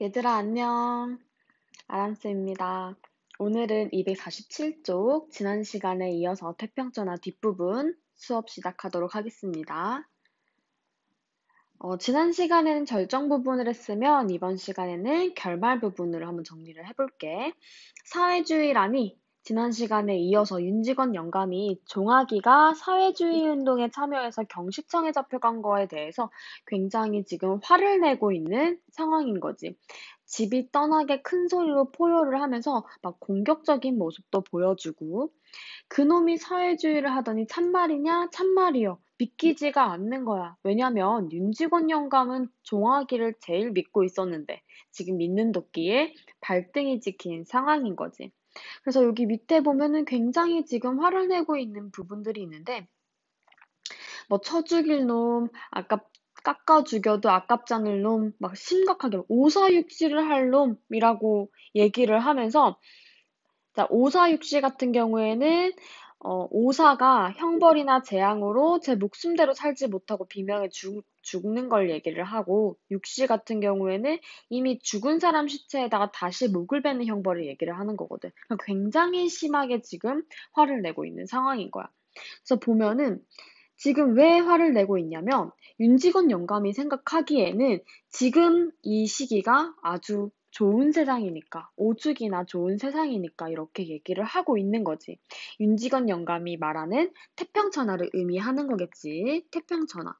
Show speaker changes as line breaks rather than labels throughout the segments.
얘들아, 안녕. 아람쌤입니다. 오늘은 247쪽, 지난 시간에 이어서 태평천하 뒷부분 수업 시작하도록 하겠습니다. 지난 시간에는 절정 부분을 했으면 이번 시간에는 결말 부분으로 한번 정리를 해볼게. 사회주의라니, 지난 시간에 이어서 윤직원 영감이 종아기가 사회주의 운동에 참여해서 경시청에 잡혀간 거에 대해서 굉장히 지금 화를 내고 있는 상황인 거지. 집이 떠나게 큰 소리로 포효를 하면서 막 공격적인 모습도 보여주고, 그놈이 사회주의를 하더니 참말이냐? 참말이요. 믿기지가 않는 거야. 왜냐면 윤직원 영감은 종아기를 제일 믿고 있었는데 지금 믿는 도끼에 발등이 찍힌 상황인 거지. 그래서 여기 밑에 보면은 굉장히 지금 화를 내고 있는 부분들이 있는데, 뭐 쳐 죽일 놈, 깎아 죽여도 아깝지 않을 놈, 막 심각하게 오사육시를 할 놈이라고 얘기를 하면서, 자, 오사육시 같은 경우에는 오사가 형벌이나 재앙으로 제 목숨대로 살지 못하고 비명에 죽는 걸 얘기를 하고, 육시 같은 경우에는 이미 죽은 사람 시체에다가 다시 목을 베는 형벌을 얘기를 하는 거거든. 그러니까 굉장히 심하게 지금 화를 내고 있는 상황인 거야. 그래서 보면은 지금 왜 화를 내고 있냐면, 윤직원 영감이 생각하기에는 지금 이 시기가 아주 좋은 세상이니까, 오죽이나 좋은 세상이니까 이렇게 얘기를 하고 있는 거지. 윤직원 영감이 말하는 태평천하를 의미하는 거겠지. 태평천하.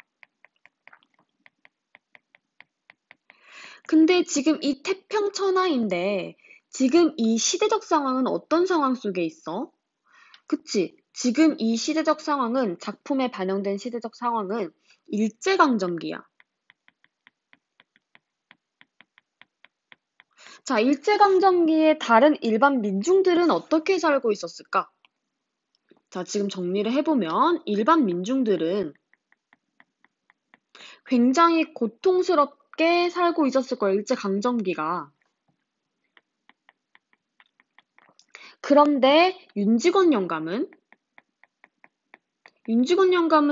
근데 지금 이 태평천하인데 지금 이 시대적 상황은 어떤 상황 속에 있어? 그치? 지금 이 시대적 상황은, 작품에 반영된 시대적 상황은 일제강점기야. 자, 일제강점기에 다른 일반 민중들은 어떻게 살고 있었을까? 자, 지금 정리를 해보면 일반 민중들은 굉장히 고통스럽게 살고 있었을 거예요, 일제강점기가. 그런데 윤직원 영감은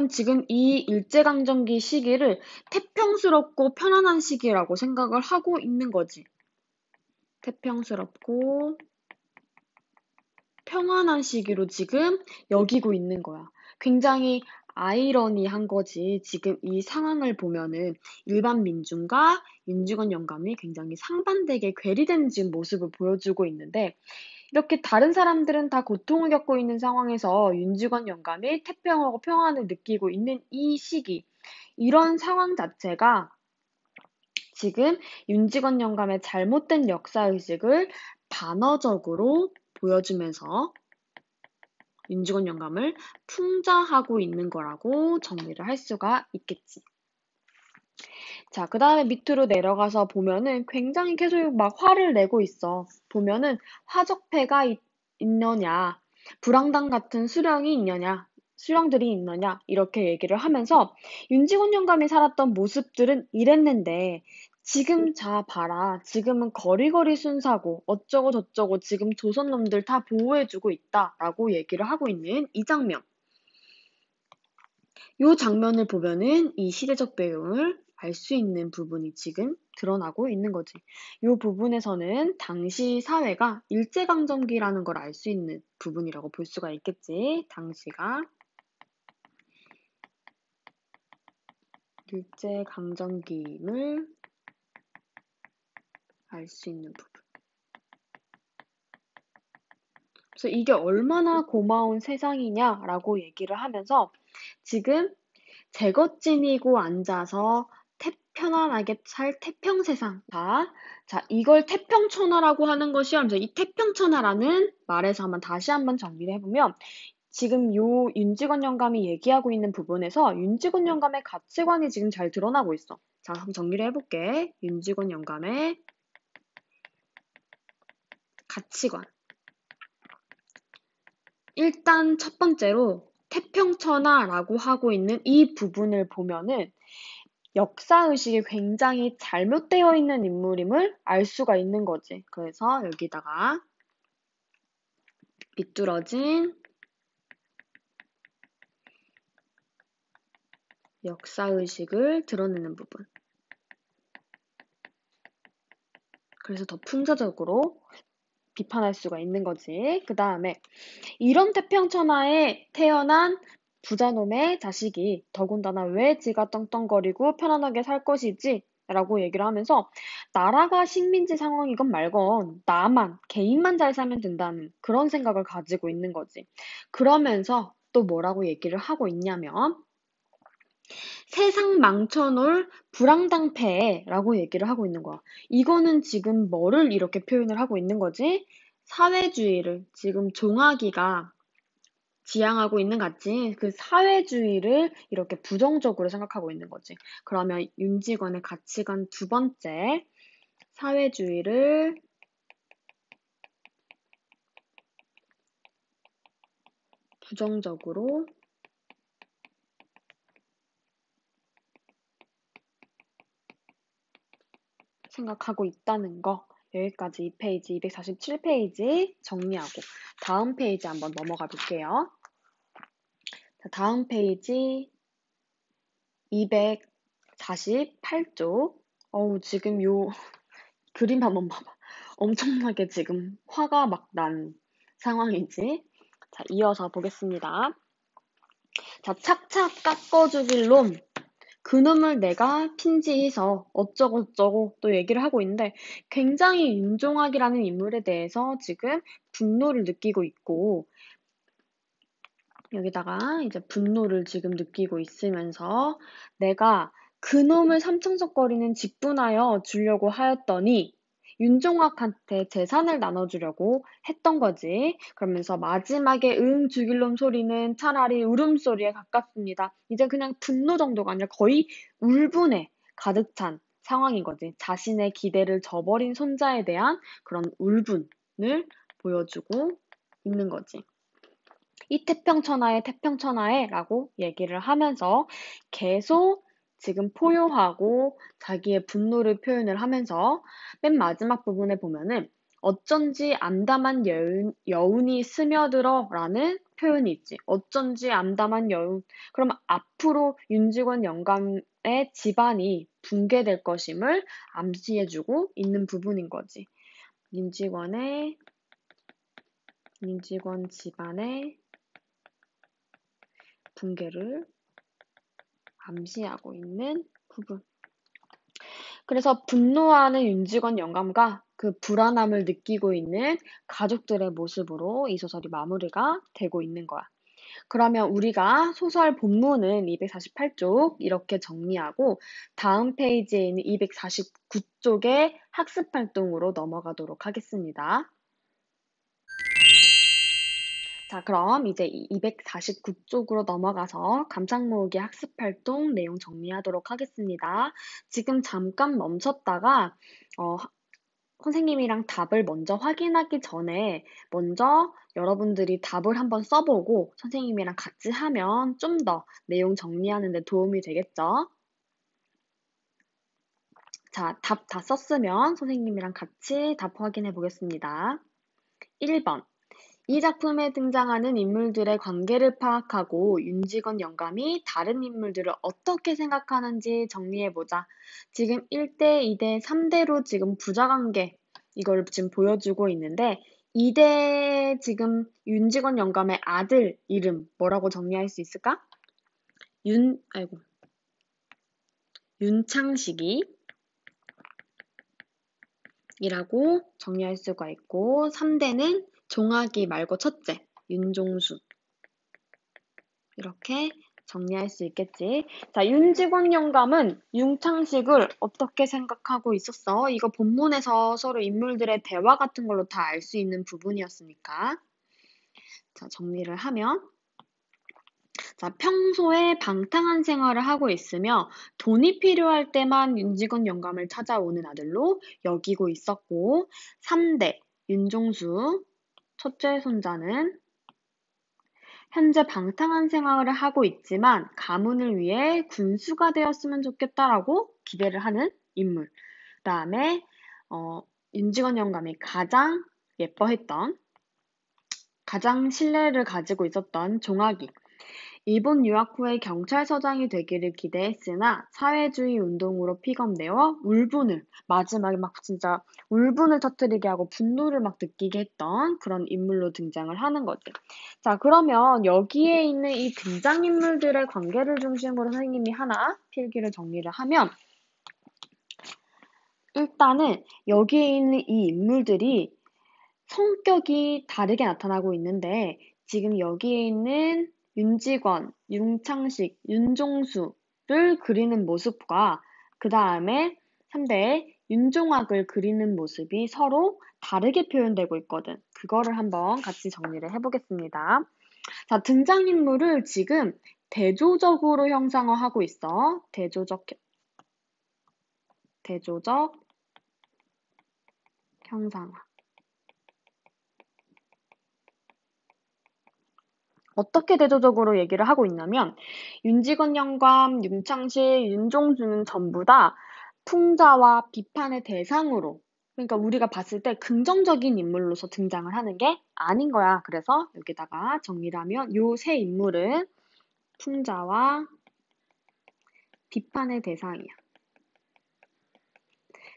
지금 이 일제강점기 시기를 태평스럽고 편안한 시기라고 생각을 하고 있는 거지. 태평스럽고 평안한 시기로 지금 여기고 있는 거야. 굉장히 아이러니한 거지. 지금 이 상황을 보면은 일반 민중과 윤직원 영감이 굉장히 상반되게 괴리된 지금 모습을 보여주고 있는데, 이렇게 다른 사람들은 다 고통을 겪고 있는 상황에서 윤직원 영감이 태평하고 평안을 느끼고 있는 이 시기, 이런 상황 자체가 지금 윤직원 영감의 잘못된 역사의식을 반어적으로 보여주면서 윤직원 영감을 풍자하고 있는 거라고 정리를 할 수가 있겠지. 자, 그 다음에 밑으로 내려가서 보면은 굉장히 계속 막 화를 내고 있어. 보면은 화적패가 있느냐, 불황당 같은 수령들이 있느냐, 이렇게 얘기를 하면서 윤직원 영감이 살았던 모습들은 이랬는데, 지금 자 봐라. 지금은 거리거리 순사고 어쩌고 저쩌고 지금 조선 놈들 다 보호해주고 있다라고 얘기를 하고 있는 이 장면. 이 장면을 보면은 이 시대적 배경을 알 수 있는 부분이 지금 드러나고 있는 거지. 이 부분에서는 당시 사회가 일제강점기라는 걸 알 수 있는 부분이라고 볼 수가 있겠지. 당시가 일제강점기임을 알 수 있는 부분. 그래서 이게 얼마나 고마운 세상이냐라고 얘기를 하면서 지금 제것지니고 앉아서 편안하게 살 태평세상. 자, 이걸 태평천하라고 하는 것이 하면서 이 태평천하라는 말에서 다시 한번 정리를 해보면, 지금 요 윤직원 영감이 얘기하고 있는 부분에서 윤직원 영감의 가치관이 지금 잘 드러나고 있어. 자, 한번 정리를 해볼게. 윤직원 영감의 가치관. 일단 첫 번째로 태평천하라고 하고 있는 이 부분을 보면은 역사의식이 굉장히 잘못되어 있는 인물임을 알 수가 있는 거지. 그래서 여기다가 비뚤어진 역사의식을 드러내는 부분. 그래서 더 풍자적으로 비판할 수가 있는 거지. 그 다음에 이런 태평천하에 태어난 부자놈의 자식이 더군다나 왜 지가 떵떵거리고 편안하게 살 것이지? 라고 얘기를 하면서 나라가 식민지 상황이건 말건 나만, 개인만 잘 살면 된다는 그런 생각을 가지고 있는 거지. 그러면서 또 뭐라고 얘기를 하고 있냐면 세상 망쳐놓을 불황당패라고 얘기를 하고 있는 거야. 이거는 지금 뭐를 이렇게 표현을 하고 있는 거지? 사회주의를 지금 종아기가 지향하고 있는 같이 그 사회주의를 이렇게 부정적으로 생각하고 있는 거지. 그러면 윤직원의 가치관 두 번째, 사회주의를 부정적으로 생각하고 있다는 거. 여기까지 이 페이지 247페이지 정리하고 다음 페이지 한번 넘어가 볼게요. 자, 다음 페이지 248쪽. 지금 요 그림 한번 봐봐. 엄청나게 지금 화가 막 난 상황이지. 자, 이어서 보겠습니다. 자, 착착 깎아주길 놈. 그놈을 내가 핀지해서 어쩌고저쩌고 또 얘기를 하고 있는데 굉장히 윤종학이라는 인물에 대해서 지금 분노를 느끼고 있고 여기다가 이제 분노를 지금 느끼고 있으면서 내가 그놈을 삼청석거리는 직분하여 주려고 하였더니 윤종학한테 재산을 나눠주려고 했던 거지. 그러면서 마지막에 응 죽일 놈 소리는 차라리 울음소리에 가깝습니다. 이제 그냥 분노 정도가 아니라 거의 울분에 가득 찬 상황인 거지. 자신의 기대를 저버린 손자에 대한 그런 울분을 보여주고 있는 거지. 이 태평천하에 라고 얘기를 하면서 계속 지금 포효하고 자기의 분노를 표현을 하면서 맨 마지막 부분에 보면은 어쩐지 암담한 여운이 스며들어 라는 표현이 있지. 어쩐지 암담한 여운. 그럼 앞으로 윤직원 영감의 집안이 붕괴될 것임을 암시해주고 있는 부분인 거지. 윤직원 집안의 붕괴를 암시하고 있는 부분. 그래서 분노하는 윤직원 영감과 그 불안함을 느끼고 있는 가족들의 모습으로 이 소설이 마무리가 되고 있는 거야. 그러면 우리가 소설 본문은 248쪽 이렇게 정리하고 다음 페이지에 있는 249쪽의 학습 활동으로 넘어가도록 하겠습니다. 자, 그럼 이제 249쪽으로 넘어가서 감상 모으기 학습 활동 내용 정리하도록 하겠습니다. 지금 잠깐 멈췄다가 선생님이랑 답을 먼저 확인하기 전에 먼저 여러분들이 답을 한번 써보고 선생님이랑 같이 하면 좀 더 내용 정리하는 데 도움이 되겠죠? 자, 답 다 썼으면 선생님이랑 같이 답 확인해 보겠습니다. 1번. 이 작품에 등장하는 인물들의 관계를 파악하고 윤직원 영감이 다른 인물들을 어떻게 생각하는지 정리해보자. 지금 1대, 2대, 3대로 지금 부자관계 이걸 지금 보여주고 있는데 2대 지금 윤직원 영감의 아들 이름 뭐라고 정리할 수 있을까? 윤창식이 이라고 정리할 수가 있고 3대는 종아기 말고 첫째 윤종수 이렇게 정리할 수 있겠지. 자, 윤직원 영감은 윤창식을 어떻게 생각하고 있었어? 이거 본문에서 서로 인물들의 대화 같은 걸로 다 알 수 있는 부분이었으니까. 자, 정리를 하면 자, 평소에 방탕한 생활을 하고 있으며 돈이 필요할 때만 윤직원 영감을 찾아오는 아들로 여기고 있었고 3대 윤종수 첫째 손자는 현재 방탕한 생활을 하고 있지만 가문을 위해 군수가 되었으면 좋겠다라고 기대를 하는 인물. 그다음에 윤직원 영감이 가장 예뻐했던 가장 신뢰를 가지고 있었던 종아기. 일본 유학 후에 경찰서장이 되기를 기대했으나 사회주의 운동으로 픽업되어 울분을 마지막에 막 진짜 울분을 터뜨리게 하고 분노를 막 느끼게 했던 그런 인물로 등장을 하는 거지. 자, 그러면 여기에 있는 이 등장인물들의 관계를 중심으로 선생님이 하나 필기를 정리를 하면 일단은 여기에 있는 이 인물들이 성격이 다르게 나타나고 있는데 지금 여기에 있는 윤직원, 윤창식, 윤종수를 그리는 모습과 그 다음에 3대 윤종학을 그리는 모습이 서로 다르게 표현되고 있거든. 그거를 한번 같이 정리를 해보겠습니다. 자, 등장인물을 지금 대조적으로 형상화하고 있어. 대조적 형상화. 어떻게 대조적으로 얘기를 하고 있냐면 윤직원 영감, 윤창식, 윤종수는 전부 다 풍자와 비판의 대상으로 그러니까 우리가 봤을 때 긍정적인 인물로서 등장을 하는 게 아닌 거야. 그래서 여기다가 정리를 하면 요 세 인물은 풍자와 비판의 대상이야.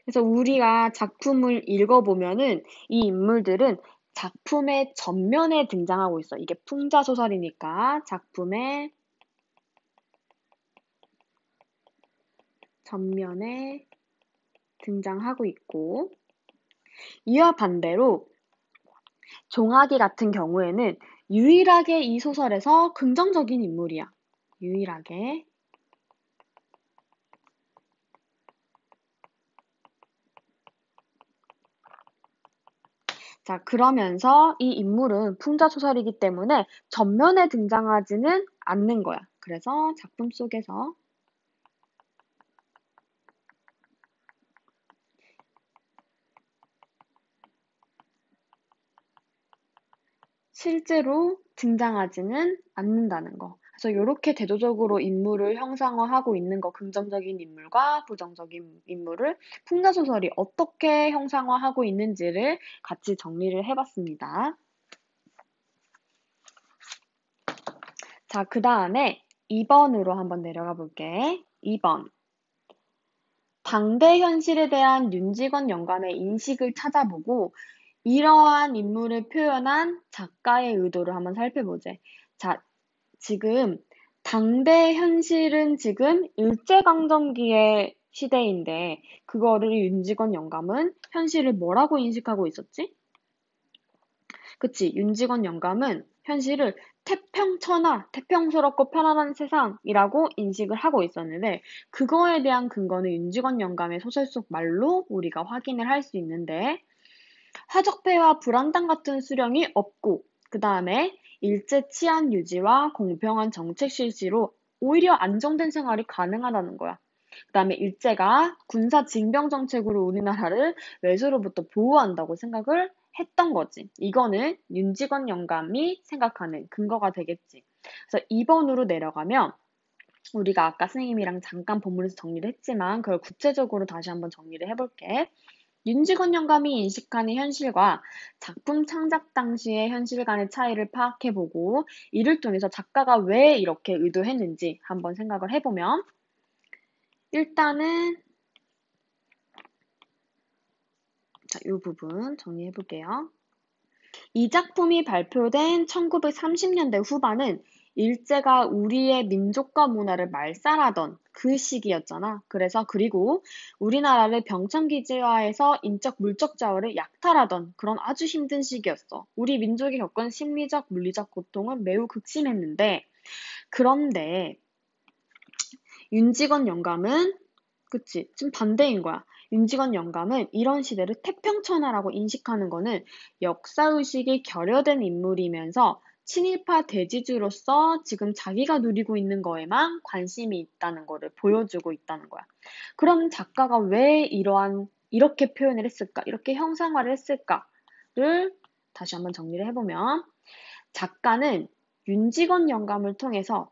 그래서 우리가 작품을 읽어보면은 이 인물들은 작품의 전면에 등장하고 있어. 이게 풍자 소설이니까 작품의 전면에 등장하고 있고 이와 반대로 종아기 같은 경우에는 유일하게 이 소설에서 긍정적인 인물이야. 유일하게. 자, 그러면서 이 인물은 풍자 소설이기 때문에 전면에 등장하지는 않는 거야. 그래서 작품 속에서 실제로 등장하지는 않는다는 거. 그래서 이렇게 대조적으로 인물을 형상화하고 있는 거, 긍정적인 인물과 부정적인 인물을 풍자소설이 어떻게 형상화하고 있는지를 같이 정리를 해봤습니다. 자, 그 다음에 2번으로 한번 내려가 볼게. 2번. 당대 현실에 대한 윤직원 영감의 인식을 찾아보고 이러한 인물을 표현한 작가의 의도를 한번 살펴보자. 자, 지금 당대 현실은 지금 일제강점기의 시대인데 그거를 윤직원 영감은 현실을 뭐라고 인식하고 있었지? 그치, 윤직원 영감은 현실을 태평천하, 태평스럽고 편안한 세상이라고 인식을 하고 있었는데 그거에 대한 근거는 윤직원 영감의 소설 속 말로 우리가 확인을 할 수 있는데 화적폐와 불안당 같은 수령이 없고 그 다음에 일제 치안 유지와 공평한 정책 실시로 오히려 안정된 생활이 가능하다는 거야. 그 다음에 일제가 군사 징병 정책으로 우리나라를 외세로부터 보호한다고 생각을 했던 거지. 이거는 윤직원 영감이 생각하는 근거가 되겠지. 그래서 2번으로 내려가면 우리가 아까 선생님이랑 잠깐 본문에서 정리를 했지만 그걸 구체적으로 다시 한번 정리를 해볼게. 윤직원 영감이 인식하는 현실과 작품 창작 당시의 현실 간의 차이를 파악해보고 이를 통해서 작가가 왜 이렇게 의도했는지 한번 생각을 해보면 일단은 자, 이 부분 정리해볼게요. 이 작품이 발표된 1930년대 후반은 일제가 우리의 민족과 문화를 말살하던 그 시기였잖아. 그리고 우리나라를 병참기지화해서 인적 물적 자원을 약탈하던 그런 아주 힘든 시기였어. 우리 민족이 겪은 심리적 물리적 고통은 매우 극심했는데 그런데 윤직원 영감은 그치 좀 반대인 거야. 윤직원 영감은 이런 시대를 태평천하라고 인식하는 거는 역사의식이 결여된 인물이면서 친일파 대지주로서 지금 자기가 누리고 있는 거에만 관심이 있다는 거를 보여주고 있다는 거야. 그럼 작가가 왜 이렇게 표현을 했을까? 이렇게 형상화를 했을까를 다시 한번 정리를 해보면 작가는 윤직원 영감을 통해서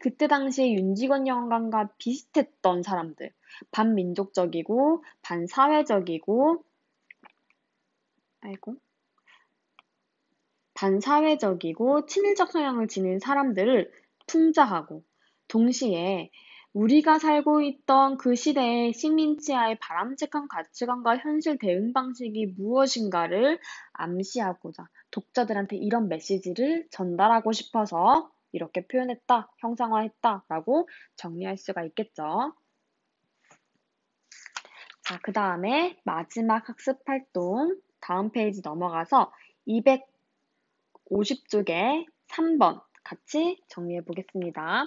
그때 당시에 윤직원 영감과 비슷했던 사람들, 반민족적이고, 반사회적이고, 반사회적이고 친일적 성향을 지닌 사람들을 풍자하고 동시에 우리가 살고 있던 그 시대의 식민지하의 바람직한 가치관과 현실 대응 방식이 무엇인가를 암시하고자 독자들한테 이런 메시지를 전달하고 싶어서 이렇게 표현했다, 형상화했다라고 정리할 수가 있겠죠. 자, 그 다음에 마지막 학습 활동 다음 페이지 넘어가서 250쪽에 3번 같이 정리해 보겠습니다.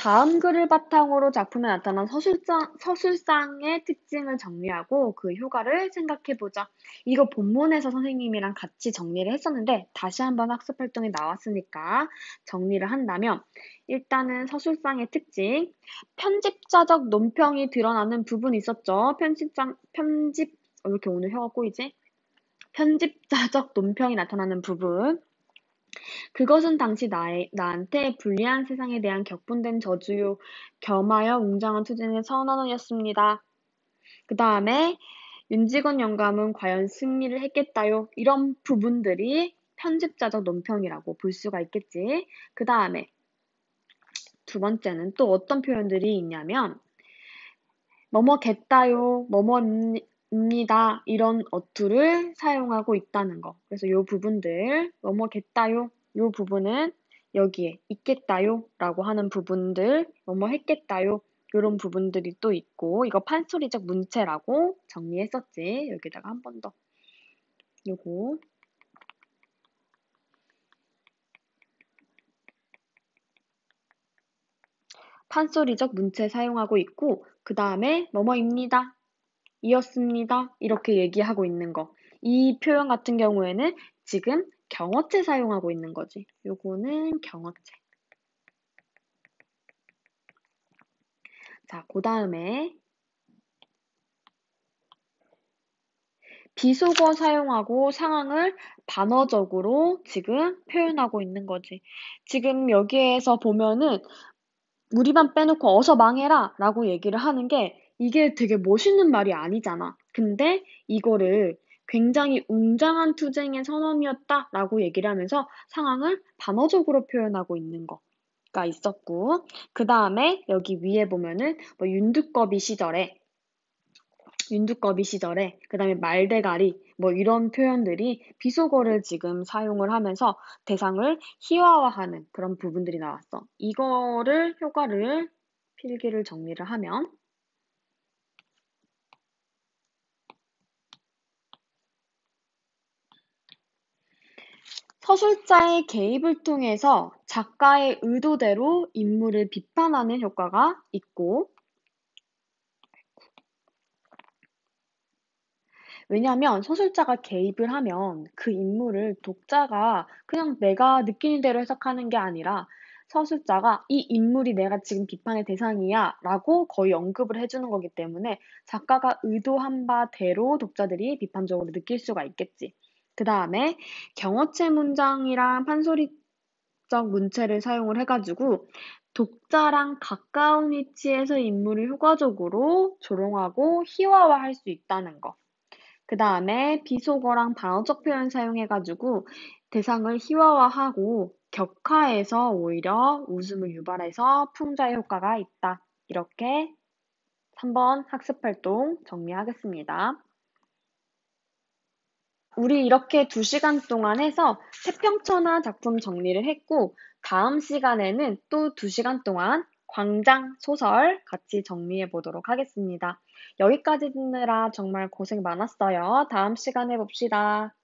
다음 글을 바탕으로 작품에 나타난 서술상의 특징을 정리하고 그 효과를 생각해보자. 이거 본문에서 선생님이랑 같이 정리를 했었는데 다시 한번 학습 활동이 나왔으니까 정리를 한다면 일단은 서술상의 특징, 편집자적 논평이 드러나는 부분이 있었죠. 왜 이렇게 오늘 혀가 꼬이지? 편집자적 논평이 나타나는 부분. 그것은 당시 나한테 불리한 세상에 대한 격분된 저주요, 겸하여 웅장한 투쟁의 선언이었습니다. 그 다음에 윤직원 영감은 과연 승리를 했겠다요? 이런 부분들이 편집자적 논평이라고 볼 수가 있겠지. 그 다음에 두 번째는 또 어떤 표현들이 있냐면 뭐뭐겠다요, 뭐뭐입니다 이런 어투를 사용하고 있다는 거. 그래서 이 부분들 뭐뭐겠다요 이 부분은 여기에 있겠다요 라고 하는 부분들 뭐뭐 했겠다요 이런 부분들이 또 있고 이거 판소리적 문체라고 정리했었지. 여기다가 한 번 더 요거 판소리적 문체 사용하고 있고 그 다음에 뭐뭐입니다. 이었습니다. 이렇게 얘기하고 있는 거. 이 표현 같은 경우에는 지금 경어체 사용하고 있는 거지. 요거는 경어체. 자, 그 다음에 비속어 사용하고 상황을 반어적으로 지금 표현하고 있는 거지. 지금 여기에서 보면은 우리만 빼놓고 어서 망해라 라고 얘기를 하는 게 이게 되게 멋있는 말이 아니잖아. 근데 이거를 굉장히 웅장한 투쟁의 선언이었다 라고 얘기를 하면서 상황을 반어적으로 표현하고 있는 거가 있었고 그 다음에 여기 위에 보면은 뭐 윤두꺼비 시절에 그 다음에 말대가리 뭐 이런 표현들이 비속어를 지금 사용을 하면서 대상을 희화화하는 그런 부분들이 나왔어. 이거를 효과를 필기를 정리를 하면 서술자의 개입을 통해서 작가의 의도대로 인물을 비판하는 효과가 있고 왜냐하면 서술자가 개입을 하면 그 인물을 독자가 그냥 내가 느끼는 대로 해석하는 게 아니라 서술자가 이 인물이 내가 지금 비판의 대상이야 라고 거의 언급을 해주는 거기 때문에 작가가 의도한 바대로 독자들이 비판적으로 느낄 수가 있겠지. 그 다음에 경어체 문장이랑 판소리적 문체를 사용을 해가지고 독자랑 가까운 위치에서 인물을 효과적으로 조롱하고 희화화할 수 있다는 거. 그 다음에 비속어랑 반어적 표현 사용해가지고 대상을 희화화하고 격하해서 오히려 웃음을 유발해서 풍자의 효과가 있다. 이렇게 3번 학습활동 정리하겠습니다. 우리 이렇게 2시간 동안 해서 태평천하 작품 정리를 했고 다음 시간에는 또 2시간 동안 광장 소설 같이 정리해 보도록 하겠습니다. 여기까지 듣느라 정말 고생 많았어요. 다음 시간에 봅시다.